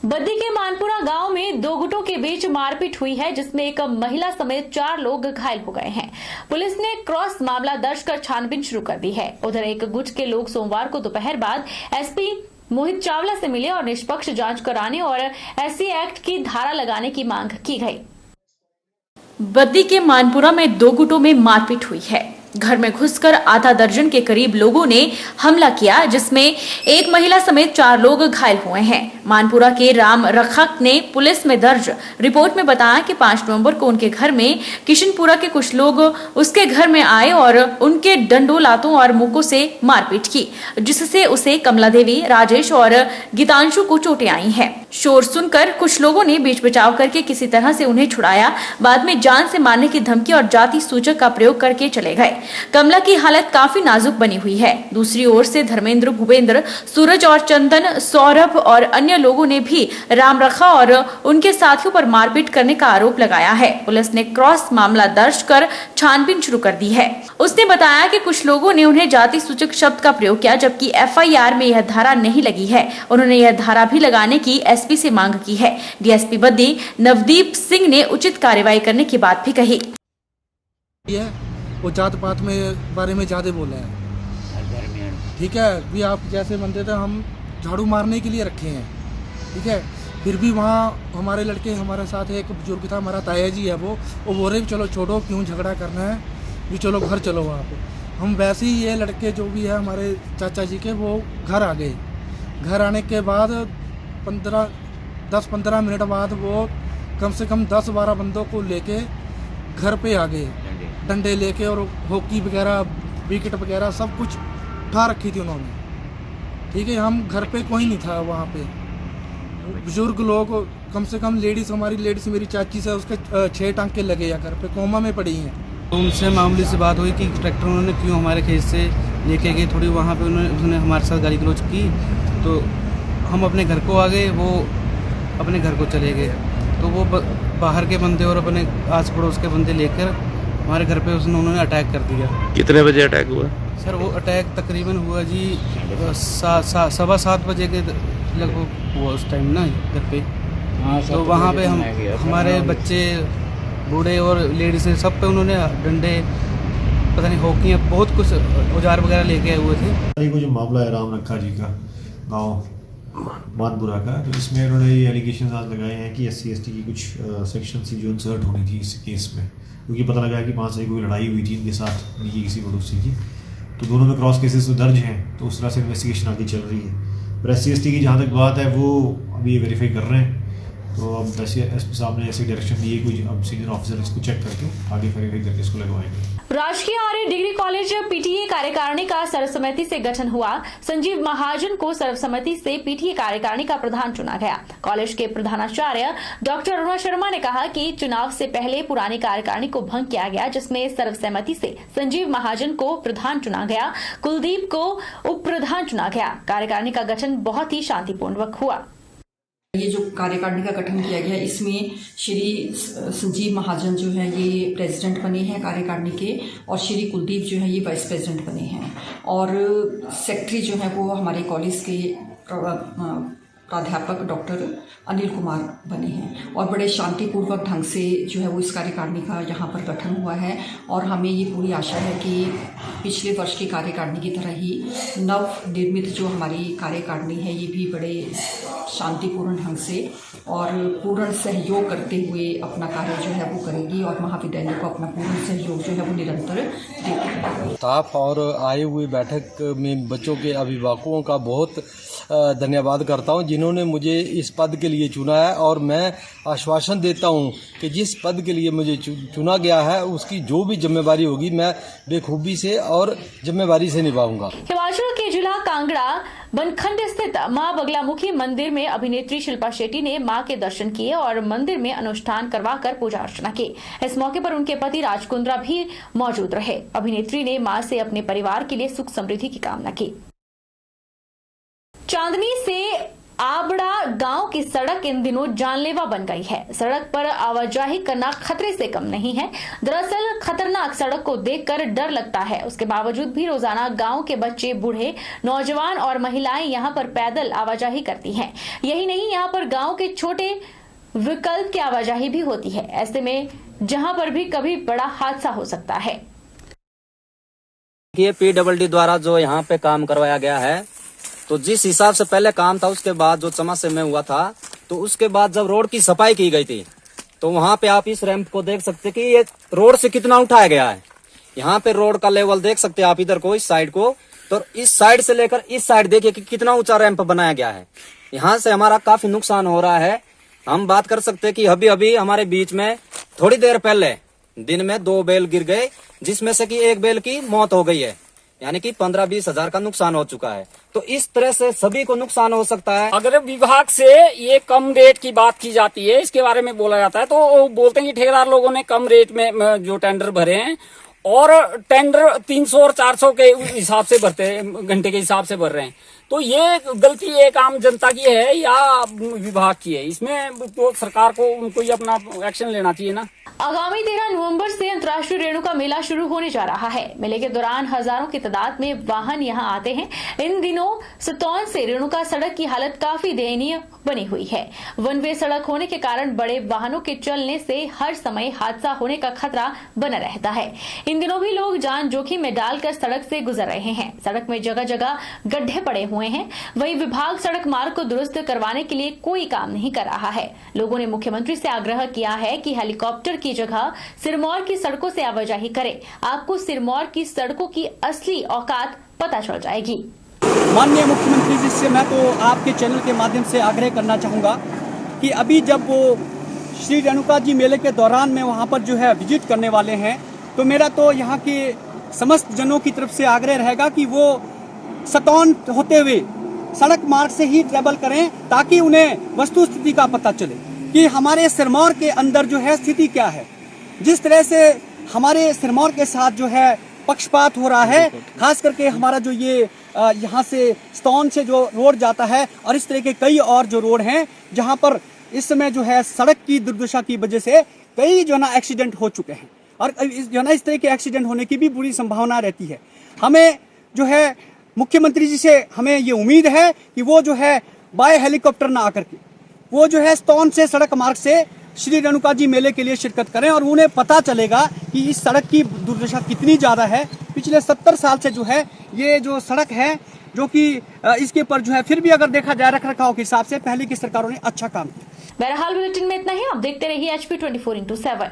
बद्दी के मानपुरा गांव में दो गुटों के बीच मारपीट हुई है, जिसमें एक महिला समेत 4 लोग घायल हो गए हैं। पुलिस ने क्रॉस मामला दर्ज कर छानबीन शुरू कर दी है। उधर एक गुट के लोग सोमवार को दोपहर बाद एसपी मोहित चावला से मिले और निष्पक्ष जांच कराने और एससी एक्ट की धारा लगाने की मांग की गई। बद्दी के मानपुरा में 2 गुटों में मारपीट हुई है। घर में घुसकर आधा दर्जन के करीब लोगों ने हमला किया, जिसमें एक महिला समेत 4 लोग घायल हुए हैं। मानपुरा के राम रखक ने पुलिस में दर्ज रिपोर्ट में बताया कि 5 नवंबर को उनके घर में किशनपुरा के कुछ लोग उसके घर में आए और उनके डंडों, लातों और मुक्कों से मारपीट की, जिससे उसे कमला देवी, राजेश और गीतांशु को चोटें आई हैं। शोर सुनकर कुछ लोगों ने बीच बचाव करके किसी तरह से उन्हें छुड़ाया। बाद में जान से मारने की धमकी और जाति सूचक का प्रयोग करके चले गए। कमला की हालत काफी नाजुक बनी हुई है। दूसरी ओर से धर्मेंद्र, भूपेंद्र, सूरज और चंदन, सौरभ और अन्य लोगों ने भी राम रखा और उनके साथियों पर मारपीट करने का आरोप लगाया है। पुलिस ने क्रॉस मामला दर्ज कर छानबीन शुरू कर दी है। उसने बताया कि कुछ लोगों ने उन्हें जाति सूचक शब्द का प्रयोग किया, जबकि एफआईआर में यह धारा नहीं लगी है। उन्होंने यह धारा भी लगाने की एसपी से मांग की है। डीएसपी बद्दी नवदीप सिंह ने उचित कार्रवाई करने की बात भी कही। वो जात पात में बारे में ज़्यादा बोला है। ठीक है, भी आप जैसे बनते थे, हम झाड़ू मारने के लिए रखे हैं। ठीक है, फिर भी वहाँ हमारे लड़के, हमारे साथ एक बुजुर्ग था, हमारा ताया जी है, वो बोल रहे चलो छोड़ो, क्यों झगड़ा करना है, भी चलो घर चलो। वहाँ पे हम वैसे ही ये लड़के जो भी है हमारे चाचा जी के, वो घर आ गए। घर आने के बाद 10-15 मिनट बाद वो कम से कम 10-12 बंदों को लेके घर पे आ गए, डंडे लेके, और हॉकी वगैरह, विकेट वगैरह सब कुछ उठा रखी थी उन्होंने। ठीक है, हम घर पे कोई नहीं था वहाँ पे। बुजुर्ग लोग, कम से कम लेडीज़, हमारी लेडीज़, मेरी चाची से उसके 6 टांके लगे या घर पे कोमा में पड़ी हैं। तो उनसे मामूली से बात हुई कि ट्रैक्टर उन्होंने क्यों हमारे खेत से लेके गए। थोड़ी वहाँ पे उन्होंने हमारे साथ गाली गलौज की, तो हम अपने घर को आ गए, वो अपने घर को चले गए। तो वो बाहर के बंदे और अपने आस पड़ोस के बंदे लेकर हमारे घर पे उन्होंने अटैक कर दिया। कितने बजे अटैक हुआ? सर वो अटैक तकरीबन हुआ जी 7:15 बजे के लगभग हुआ उस टाइम ना घर पे। तो वहाँ पे हमारे बच्चे, बूढ़े और लेडीज सब पे उन्होंने डंडे, पता नहीं हॉकी, बहुत कुछ औजार वगैरह लेके आए हुए थे। ये जो मामला है राम रखा जी का, गाँव मानपुरा का, तो इसमें उन्होंने ये एलिगेशन आज लगाए हैं कि SC/ST की कुछ सेक्शन सी जो इंसर्ट होनी थी इस केस में, क्योंकि पता लगा कि 5 से कोई लड़ाई हुई थी इनके साथ, इनकी किसी पड़ोसी की। तो दोनों में क्रॉस केसेस तो दर्ज हैं, तो उस तरह से इन्वेस्टिगेशन आगे चल रही है। पर SC/ST की जहाँ तक बात है वो अभी ये वेरीफाई कर रहे हैं। तो अब एसपी साहब ने ऐसी डायरेक्शन दी है, कोई अब सीनियर ऑफिसर इसको चेक करके आगे वेरीफाई करके इसको लगवाएंगे। राजकीय आर्य डिग्री कॉलेज पीटीए कार्यकारिणी का सर्वसम्मति से गठन हुआ। संजीव महाजन को सर्वसम्मति से पीटीए कार्यकारिणी का प्रधान चुना गया। कॉलेज के प्रधानाचार्य डॉक्टर अरुणा शर्मा ने कहा कि चुनाव से पहले पुरानी कार्यकारिणी को भंग किया गया, जिसमें सर्वसम्मति से संजीव महाजन को प्रधान चुना गया, कुलदीप को उप प्रधान चुना गया। कार्यकारिणी का गठन बहुत ही शांतिपूर्वक हुआ। ये जो कार्यकारिणी का गठन किया गया, इसमें श्री संजीव महाजन जो है ये प्रेसिडेंट बने हैं कार्यकारिणी के, और श्री कुलदीप जो है ये वाइस प्रेसिडेंट बने हैं, और सेक्रेटरी जो है वो हमारे कॉलेज के प्राध्यापक डॉक्टर अनिल कुमार बने हैं। और बड़े शांतिपूर्वक ढंग से जो है वो इस कार्यकारिणी का यहाँ पर गठन हुआ है। और हमें ये पूरी आशा है कि पिछले वर्ष की कार्यकारिणी की तरह ही नव निर्मित जो हमारी कार्यकारिणी है ये भी बड़े शांतिपूर्ण ढंग से और पूर्ण सहयोग करते हुए अपना कार्य जो है वो करेगी, और महाविद्यालय को अपना पूर्ण सहयोग जो है वो निरंतर देगी। स्टाफ और आए हुए बैठक में बच्चों के अभिभावकों का बहुत धन्यवाद करता हूं, जिन्होंने मुझे इस पद के लिए चुना है। और मैं आश्वासन देता हूं कि जिस पद के लिए मुझे चुना गया है उसकी जो भी जिम्मेवारी होगी मैं बेखूबी से और जिम्मेवारी से निभाऊंगा। हिमाचल के जिला कांगड़ा बनखंड स्थित मां बगलामुखी मंदिर में अभिनेत्री शिल्पा शेट्टी ने मां के दर्शन किए और मंदिर में अनुष्ठान करवाकर पूजा अर्चना की। इस मौके पर उनके पति राजकुंद्रा भी मौजूद रहे। अभिनेत्री ने मां से अपने परिवार के लिए सुख समृद्धि की कामना की। चांदनी से आबड़ा गांव की सड़क इन दिनों जानलेवा बन गई है। सड़क पर आवाजाही करना खतरे से कम नहीं है। दरअसल खतरनाक सड़क को देखकर डर लगता है। उसके बावजूद भी रोजाना गांव के बच्चे, बूढ़े, नौजवान और महिलाएं यहां पर पैदल आवाजाही करती हैं। यही नहीं, यहां पर गांव के छोटे विकल्प की आवाजाही भी होती है। ऐसे में जहां पर भी कभी बड़ा हादसा हो सकता है। ये PWD द्वारा जो यहाँ पे काम करवाया गया है, तो जिस हिसाब से पहले काम था, उसके बाद जो चमासे में हुआ था, तो उसके बाद जब रोड की सफाई की गई थी, तो वहाँ पे आप इस रैंप को देख सकते कि ये रोड से कितना उठाया गया है। यहाँ पे रोड का लेवल देख सकते हैं आप, इधर को, इस साइड को, तो इस साइड से लेकर इस साइड देखिए कि कितना ऊंचा रैंप बनाया गया है। यहाँ से हमारा काफी नुकसान हो रहा है। हम बात कर सकते हैं कि अभी अभी हमारे बीच में थोड़ी देर पहले दिन में 2 बैल गिर गए, जिसमें से कि एक बैल की मौत हो गई है, यानी कि 15-20 हजार का नुकसान हो चुका है। तो इस तरह से सभी को नुकसान हो सकता है। अगर विभाग से ये कम रेट की बात की जाती है, इसके बारे में बोला जाता है, तो बोलते हैं कि ठेकेदार लोगों ने कम रेट में जो टेंडर भरे हैं, और टेंडर 300 और 400 के हिसाब से भरते हैं, घंटे के हिसाब से भर रहे हैं। तो ये गलती एक आम जनता की है या विभाग की है? इसमें तो सरकार को उनको ये अपना एक्शन लेना चाहिए ना। आगामी 13 नवंबर से अंतर्राष्ट्रीय रेणुका मेला शुरू होने जा रहा है। मेले के दौरान हजारों की तादाद में वाहन यहां आते हैं। इन दिनों सतौन से रेणुका सड़क की हालत काफी दयनीय बनी हुई है। वन वे सड़क होने के कारण बड़े वाहनों के चलने से हर समय हादसा होने का खतरा बना रहता है। इन दिनों भी लोग जान जोखिम में डालकर सड़क से गुजर रहे हैं। सड़क में जगह जगह गड्ढे पड़े हुए हैं। वहीं विभाग सड़क मार्ग को दुरुस्त करवाने के लिए कोई काम नहीं कर रहा है। लोगों ने मुख्यमंत्री से आग्रह किया है कि हेलीकॉप्टर की जगह सिरमौर की सड़कों से आवाजाही करें। आपको सिरमौर की सड़कों की असली औकात पता चल जाएगी। माननीय मुख्यमंत्री जी से मैं तो आपके चैनल के माध्यम से आग्रह करना चाहूँगा कि अभी जब वो श्री रेणुका जी मेले के दौरान में वहाँ पर जो है विजिट करने वाले हैं, तो मेरा तो यहाँ के समस्त जनों की तरफ से आग्रह रहेगा कि वो सतौन होते हुए सड़क मार्ग से ही ट्रेवल करें, ताकि उन्हें वस्तु स्थिति का पता चले कि हमारे सिरमौर के अंदर जो है स्थिति क्या है। जिस तरह से हमारे सिरमौर के साथ जो है पक्षपात हो रहा है, खास करके हमारा जो ये यहाँ से सतौन से जो रोड जाता है, और इस तरह के कई और जो रोड हैं जहाँ पर इस समय जो है सड़क की दुर्दशा की वजह से कई जो ना एक्सीडेंट हो चुके हैं, और जो ना इस तरह के एक्सीडेंट होने की भी बुरी संभावना रहती है। हमें जो है मुख्यमंत्री जी से हमें ये उम्मीद है कि वो जो है बाय हेलीकॉप्टर ना आकर के वो जो है सतौन से सड़क मार्ग से श्री रेणुका जी मेले के लिए शिरकत करें, और उन्हें पता चलेगा कि इस सड़क की दुर्दशा कितनी ज़्यादा है। पिछले 70 साल से जो है ये जो सड़क है, जो कि इसके ऊपर जो है फिर भी अगर देखा जाए रख रखाव के हिसाब से पहले की सरकारों ने अच्छा काम किया। बहरहाल बुलेटिन में इतना ही। आप देखते रहिए HP 24x7।